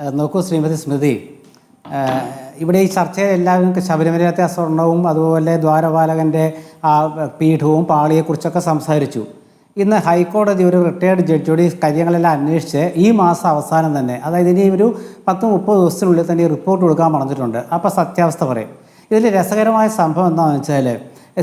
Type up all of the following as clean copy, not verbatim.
നോക്കൂ ശ്രീമതി സ്മൃതി, ഇവിടെ ഈ ചർച്ചയിൽ എല്ലാവരും ശബരിമലയിലത്തെ സ്വർണവും അതുപോലെ ദ്വാരപാലകൻ്റെ പീഠവും പാളിയെക്കുറിച്ചൊക്കെ സംസാരിച്ചു. ഇന്ന് ഹൈക്കോടതി ഒരു റിട്ടയർഡ് ജഡ്ജിയോട് ഈ കാര്യങ്ങളെല്ലാം അന്വേഷിച്ച് ഈ മാസം അവസാനം തന്നെ, അതായത് ഇനി ഒരു 10-30 ദിവസത്തിനുള്ളിൽ തന്നെ ഈ റിപ്പോർട്ട് കൊടുക്കാൻ പറഞ്ഞിട്ടുണ്ട്. അപ്പോൾ സത്യാവസ്ഥ പറയും. ഇതിൽ രസകരമായ സംഭവം എന്താണെന്ന് വെച്ചാൽ,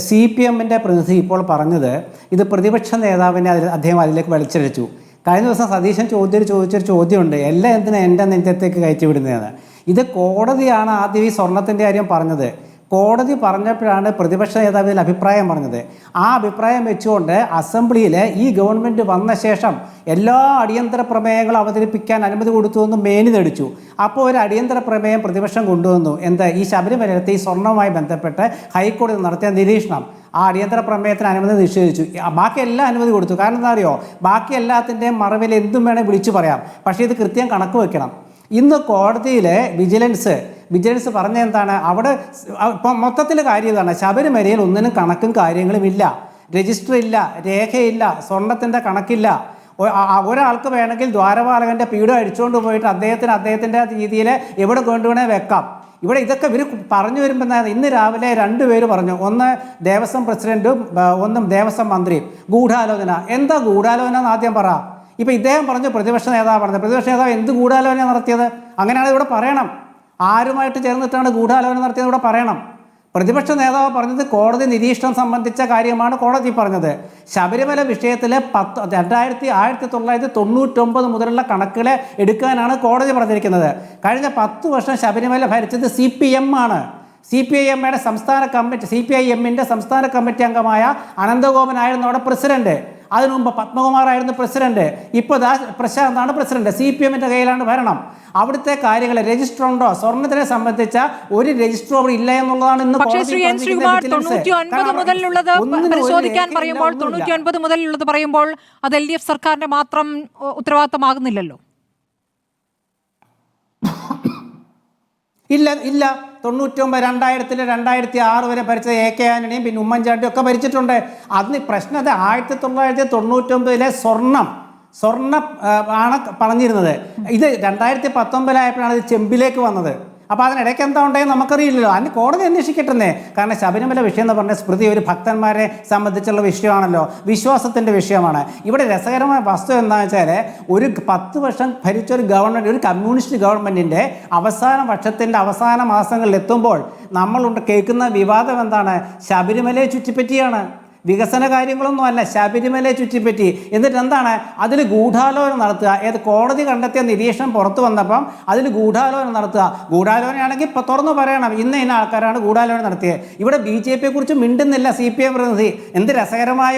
CPM പ്രതിനിധി ഇപ്പോൾ പറഞ്ഞത് ഇത് പ്രതിപക്ഷ നേതാവിനെ അദ്ദേഹം അതിലേക്ക് വലിച്ചിഴച്ചു. കഴിഞ്ഞ ദിവസം സതീശൻ ചോദിച്ചൊരു ചോദ്യമുണ്ട്, എല്ലാം എന്തിനാ എൻ്റെ നെഞ്ചത്തേക്ക് കയറ്റി വിടുന്നതെന്ന്. ഇത് കോടതിയാണ് ആദ്യം ഈ സ്വർണത്തിൻ്റെ കാര്യം പറഞ്ഞത്. കോടതി പറഞ്ഞപ്പോഴാണ് പ്രതിപക്ഷ നേതാവ് ഇതിൽ അഭിപ്രായം പറഞ്ഞത്. ആ അഭിപ്രായം വെച്ചുകൊണ്ട് അസംബ്ലിയിൽ ഈ ഗവൺമെൻറ് വന്ന ശേഷം എല്ലാ അടിയന്തര പ്രമേയങ്ങളും അവതരിപ്പിക്കാൻ അനുമതി കൊടുത്തു എന്ന് മേനി നടിച്ചു. അപ്പോൾ ഒരു അടിയന്തര പ്രമേയം പ്രതിപക്ഷം കൊണ്ടുവന്നു. എന്താ? ഈ ശബരിമലയിലത്തെ ഈ സ്വർണ്ണവുമായി ബന്ധപ്പെട്ട് ഹൈക്കോടതി നടത്തിയ നിരീക്ഷണം. ആ അടിയന്തര പ്രമേയത്തിന് അനുമതി നിഷേധിച്ചു. ബാക്കി എല്ലാം അനുമതി കൊടുത്തു. കാരണം എന്താ അറിയോ, ബാക്കി എല്ലാത്തിൻ്റെയും മറവിൽ എന്തും വേണേൽ വിളിച്ചു പറയാം. പക്ഷേ ഇത് കൃത്യം കണക്ക് വെക്കണം. ഇന്ന് കോടതിയിലെ വിജിലൻസ് പറഞ്ഞ എന്താണ്, അവിടെ ഇപ്പം മൊത്തത്തിൽ കാര്യം ഇതാണ്, ശബരിമലയിൽ ഒന്നിനും കണക്കും കാര്യങ്ങളും ഇല്ല, രജിസ്റ്റർ ഇല്ല, രേഖയില്ല, സ്വർണത്തിൻ്റെ കണക്കില്ല. ഒരാൾക്ക് വേണമെങ്കിൽ ദ്വാരപാലകൻ്റെ പീഠം അടിച്ചുകൊണ്ട് പോയിട്ട് അദ്ദേഹത്തിൻ്റെ രീതിയിൽ എവിടെ കൊണ്ടുവേണേ വെക്കാം. ഇവിടെ ഇതൊക്കെ ഇവർ പറഞ്ഞു വരുമ്പോൾ ഇന്ന് രാവിലെ 2 പേര് പറഞ്ഞു, ഒന്ന് ദേവസ്വം പ്രസിഡന്റും ഒന്നും ദേവസ്വം മന്ത്രിയും. ഗൂഢാലോചന. എന്താ ഗൂഢാലോചന എന്ന് ആദ്യം പറ. ഇപ്പം ഇദ്ദേഹം പറഞ്ഞു, പ്രതിപക്ഷ നേതാവ് പറഞ്ഞു. പ്രതിപക്ഷ നേതാവ് എന്ത് ഗൂഢാലോചന നടത്തിയത്? അങ്ങനെയാണ് ഇവിടെ പറയണം. ആരുമായിട്ട് ചേർന്നിട്ടാണ് ഗൂഢാലോചന നടത്തിയത് ഇവിടെ പറയണം. പ്രതിപക്ഷ നേതാവ് പറഞ്ഞത് കോടതി നിരീക്ഷണം സംബന്ധിച്ച കാര്യമാണ് കോടതി പറഞ്ഞത്. ശബരിമല വിഷയത്തിൽ 1999 മുതലുള്ള കണക്കുകളെ എടുക്കാനാണ് കോടതി പറഞ്ഞിരിക്കുന്നത്. കഴിഞ്ഞ 10 വർഷം ശബരിമല ഭരിച്ചത് CPM ആണ്. CPIMയുടെ സംസ്ഥാന കമ്മിറ്റി, CPIMൻ്റെ സംസ്ഥാന കമ്മിറ്റി അംഗമായ അനന്തഗോപനായിരുന്നു അവിടെ പ്രസിഡന്റ്. അതിനു മുമ്പ് പത്മകുമാറായിരുന്നു പ്രസിഡന്റ്. ഇപ്പോൾ പ്രശാന്താണ് പ്രസിഡന്റ്. CPMൻ്റെ കയ്യിലാണ് ഭരണം. അവിടുത്തെ കാര്യങ്ങൾ രജിസ്റ്റർ ഉണ്ടോ? സ്വർണ്ണത്തിനെ സംബന്ധിച്ച ഒരു രജിസ്റ്റർ അവിടെ ഇല്ല എന്നുള്ളതാണ് ഇന്ന്. പക്ഷേ ശ്രീ എൻ ശ്രീകുമാർ 99 മുതലുള്ളത് പരിശോധിക്കാൻ പറയുമ്പോൾ 99 മുതലുള്ളത് പറയുമ്പോൾ അത് LDF സർക്കാരിന്റെ മാത്രം ഉത്തരവാദിത്തമാകുന്നില്ലല്ലോ. ഇല്ല 99, 2000-2006 വരെ ഭരിച്ചത് AK ആന്റണിയും പിന്നെ ഉമ്മൻചാണ്ടിയും ഒക്കെ ഭരിച്ചിട്ടുണ്ട്. അതിന് പ്രശ്നം അത് 1999 സ്വർണം ആണ് പറഞ്ഞിരുന്നത്. ഇത് 2019 ഇത് ചെമ്പിലേക്ക് വന്നത്. അപ്പോൾ അതിനിടയ്ക്ക് എന്താ ഉണ്ടായെന്ന് നമുക്കറിയില്ലല്ലോ. അതിന് കോടതി അന്വേഷിക്കട്ടെ. കാരണം ശബരിമല വിഷയം എന്ന് പറഞ്ഞ സ്മൃതി ഒരു ഭക്തന്മാരെ സംബന്ധിച്ചുള്ള വിഷയമാണല്ലോ, വിശ്വാസത്തിൻ്റെ വിഷയമാണ്. ഇവിടെ രസകരമായ വസ്തു എന്താണെന്ന് വെച്ചാൽ, ഒരു 10 വർഷം ഭരിച്ച ഒരു ഗവൺമെൻറ്, ഒരു കമ്മ്യൂണിസ്റ്റ് ഗവൺമെൻറ്റിൻ്റെ അവസാന വർഷത്തിൻ്റെ അവസാന മാസങ്ങളിൽ എത്തുമ്പോൾ നമ്മളുണ്ട് കേൾക്കുന്ന വിവാദം എന്താണ്? ശബരിമലയെ ചുറ്റിപ്പറ്റിയാണ്. വികസന കാര്യങ്ങളൊന്നും അല്ല, ശബരിമലയെ ചുറ്റിപ്പറ്റി. എന്നിട്ട് എന്താണ് അതിൽ ഗൂഢാലോചന നടത്തുക? ഏത് കോടതി കണ്ടെത്തിയ നിരീക്ഷണം പുറത്തു വന്നപ്പം അതിൽ ഗൂഢാലോചന നടത്തുക. ഗൂഢാലോചനയാണെങ്കിൽ ഇപ്പോൾ തുറന്നു പറയണം, ഇന്ന ആൾക്കാരാണ് ഗൂഢാലോചന നടത്തിയത്. ഇവിടെ BJPയെ കുറിച്ച് മിണ്ടുന്നില്ല CPM പ്രതിനിധി. എന്ത് രസകരമായ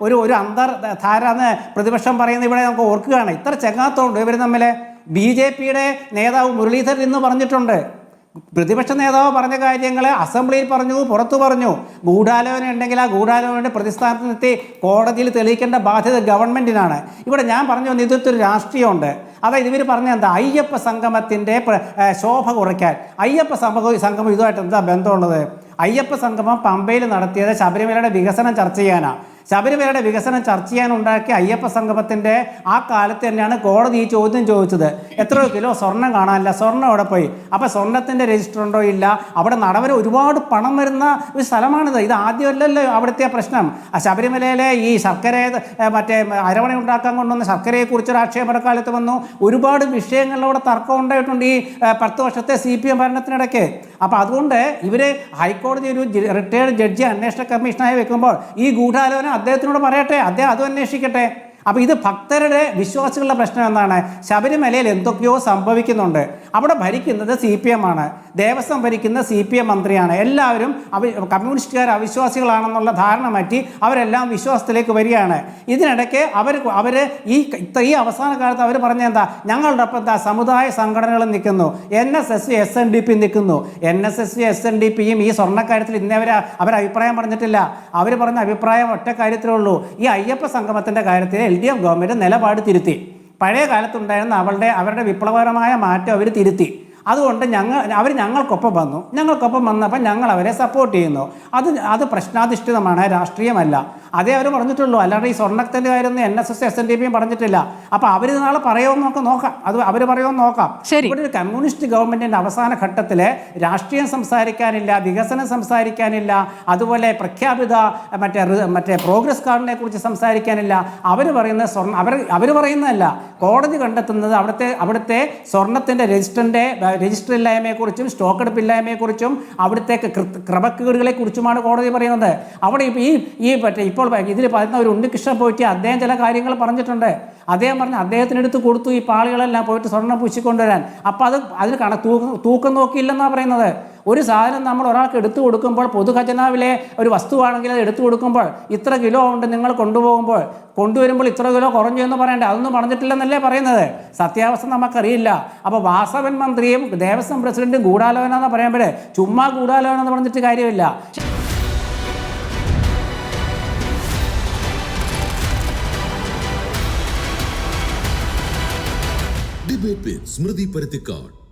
ഒരു അന്തർധാരാന്ന് പ്രതിപക്ഷം പറയുന്നത് ഇവിടെ നമുക്ക് ഓർക്കുകയാണ്. ഇത്ര ചെങ്ങാത്തമുണ്ട് ഇവർ തമ്മിൽ. BJPയുടെ നേതാവ് മുരളീധരൻ ഇന്ന് പറഞ്ഞിട്ടുണ്ട്, പ്രതിപക്ഷ നേതാവ് പറഞ്ഞ കാര്യങ്ങൾ അസംബ്ലിയിൽ പറഞ്ഞു, പുറത്തു പറഞ്ഞു. ഗൂഢാലോചന ഉണ്ടെങ്കിൽ ആ ഗൂഢാലോചനയുടെ പ്രതിസ്ഥാനത്ത് നിർത്തി കോടതിയിൽ തെളിയിക്കേണ്ട ബാധ്യത ഗവൺമെൻറ്റിനാണ്. ഇവിടെ ഞാൻ പറഞ്ഞു വന്ന ഇതൊരു രാഷ്ട്രീയമുണ്ട്. അതായത് ഇവർ പറഞ്ഞ എന്താ, അയ്യപ്പ സംഗമത്തിൻ്റെ ശോഭ കുറയ്ക്കാൻ. അയ്യപ്പ സംഗമം ഇതുമായിട്ട് എന്താ ബന്ധമുള്ളത്? അയ്യപ്പ സംഗമം പമ്പയിൽ നടത്തിയത് ശബരിമലയുടെ വികസനം ചർച്ച ചെയ്യാനാണ്. ശബരിമലയുടെ വികസനം ചർച്ച ചെയ്യാനുണ്ടാക്കിയ അയ്യപ്പ സംഗമത്തിൻ്റെ ആ കാലത്ത് തന്നെയാണ് കോടതി ഈ ചോദ്യം ചോദിച്ചത്. എത്രയോ കിലോ സ്വർണം കാണാനില്ല, സ്വർണ്ണം അവിടെ പോയി. അപ്പോൾ സ്വർണത്തിൻ്റെ രജിസ്റ്റർ ഉണ്ടോ? ഇല്ല. അവിടെ നടവര ഒരുപാട് പണം വരുന്ന ഒരു സ്ഥലമാണിത്. ഇത് ആദ്യമല്ലല്ലോ അവിടുത്തെ പ്രശ്നം. ശബരിമലയിലെ ഈ ശർക്കര മറ്റേ അരവണ ഉണ്ടാക്കാൻ കൊണ്ടുവന്ന ശർക്കരയെക്കുറിച്ചൊരു ആക്ഷേപക്കാലത്ത് വന്നു. ഒരുപാട് വിഷയങ്ങളിലൂടെ തർക്കം ഉണ്ടായിട്ടുണ്ട് ഈ 10 വർഷത്തെ CPM ഭരണത്തിനിടയ്ക്ക്. അപ്പോൾ അതുകൊണ്ട് ഇവർ ഹൈക്കോടതി ഒരു റിട്ടയർഡ് ജഡ്ജി അന്വേഷണ കമ്മീഷനായി വെക്കുമ്പോൾ ഈ ഗൂഢാലോചന അദ്ദേഹത്തിനോട് പറയട്ടെ, അദ്ദേഹം അതും അന്വേഷിക്കട്ടെ. അപ്പോൾ ഇത് ഭക്തരുടെ വിശ്വാസികളുടെ പ്രശ്നം എന്താണ്? ശബരിമലയിൽ എന്തൊക്കെയോ സംഭവിക്കുന്നുണ്ട്. അവിടെ ഭരിക്കുന്നത് CPM ആണ്, ദേവസ്വം ഭരിക്കുന്ന CPM മന്ത്രിയാണ്. എല്ലാവരും കമ്മ്യൂണിസ്റ്റുകാർ അവിശ്വാസികളാണെന്നുള്ള ധാരണ മാറ്റി അവരെല്ലാം വിശ്വാസത്തിലേക്ക് വരികയാണ്. ഇതിനിടയ്ക്ക് അവർ ഈ അവസാന കാലത്ത് അവർ പറഞ്ഞ എന്താ, ഞങ്ങളുടെ ഒപ്പം എന്താ സമുദായ സംഘടനകൾ നിൽക്കുന്നു, NSS SNDP നിൽക്കുന്നു. NSS SNDPയും ഈ സ്വർണ്ണക്കാര്യത്തിൽ ഇന്നേവരെ അവർ അഭിപ്രായം പറഞ്ഞിട്ടില്ല. അവർ പറഞ്ഞ അഭിപ്രായം ഒറ്റ കാര്യത്തിലേ ഉള്ളൂ, ഈ അയ്യപ്പ സംഗമത്തിൻ്റെ കാര്യത്തിൽ LDF ഗവൺമെൻറ് നിലപാട് തിരുത്തി. പഴയ കാലത്തുണ്ടായിരുന്ന അവരുടെ വിപ്ലവകരമായ മാറ്റം അവർ തിരുത്തി. അതുകൊണ്ട് അവർ ഞങ്ങൾക്കൊപ്പം വന്നപ്പോൾ ഞങ്ങൾ അവരെ സപ്പോർട്ട് ചെയ്യുന്നു. അത് പ്രശ്നാധിഷ്ഠിതമാണ്, രാഷ്ട്രീയമല്ല. അതേ അവർ പറഞ്ഞിട്ടുള്ളൂ. അല്ലാതെ ഈ സ്വർണ്ണത്തിൻ്റെ കാര്യമൊന്നും NSS SNDP പറഞ്ഞിട്ടില്ല. അപ്പോൾ അവർ നാളെ പറയുമെന്നൊക്കെ നോക്കാം, അത് അവർ പറയുമെന്ന് നോക്കാം. ഇവിടെ ഒരു കമ്മ്യൂണിസ്റ്റ് ഗവൺമെന്റിന്റെ അവസാന ഘട്ടത്തിൽ രാഷ്ട്രീയം സംസാരിക്കാനില്ല, വികസനം സംസാരിക്കാനില്ല, അതുപോലെ പ്രഖ്യാപിത മറ്റേ പ്രോഗ്രസ് കാർഡിനെ കുറിച്ച് സംസാരിക്കാനില്ല. അവർ പറയുന്ന അവർ പറയുന്നതല്ല, കോടതി കണ്ടെത്തുന്നത് അവിടുത്തെ സ്വർണത്തിന്റെ രജിസ്റ്റർ ഇല്ലായ്മയെക്കുറിച്ചും സ്റ്റോക്ക് എടുപ്പില്ലായ്മയെക്കുറിച്ചും അവിടുത്തെ ക്രമക്കേടുകളെ കുറിച്ചുമാണ് കോടതി പറയുന്നത്. അവിടെ ഇപ്പോൾ ഇതിൽ പറയുന്ന ഒരു ഉണ്ണികൃഷ്ണൻ പോയിട്ട് അദ്ദേഹം ചില കാര്യങ്ങൾ പറഞ്ഞിട്ടുണ്ട്. അദ്ദേഹം പറഞ്ഞ് അദ്ദേഹത്തിനെടുത്ത് കൊടുത്തു ഈ പാളികളെല്ലാം പോയിട്ട് സ്വർണ്ണം പൂശിക്കൊണ്ടുവരാൻ. അപ്പോൾ അതിന് തൂക്കം നോക്കിയില്ലെന്നാണ് പറയുന്നത്. ഒരു സാധനം നമ്മൾ ഒരാൾക്ക് എടുത്തു കൊടുക്കുമ്പോൾ, പൊതുഖജനാവിലെ ഒരു വസ്തുവാണെങ്കിൽ അത് എടുത്തു കൊടുക്കുമ്പോൾ ഇത്ര കിലോ ഉണ്ട് നിങ്ങൾ കൊണ്ടുവരുമ്പോൾ ഇത്ര കിലോ കുറഞ്ഞു എന്ന് പറയണ്ടേ? അതൊന്നും പറഞ്ഞിട്ടില്ലെന്നല്ലേ പറയുന്നത്. സത്യാവസ്ഥ നമുക്കറിയില്ല. അപ്പോൾ വാസവൻ മന്ത്രിയും ദേവസ്വം പ്രസിഡന്റും ഗൂഢാലോചന എന്ന് പറയുമ്പോൾ ചുമ്മാ ഗൂഢാലോചന എന്ന് പറഞ്ഞിട്ട് കാര്യമില്ല. Debate with Smriti Parathikkad.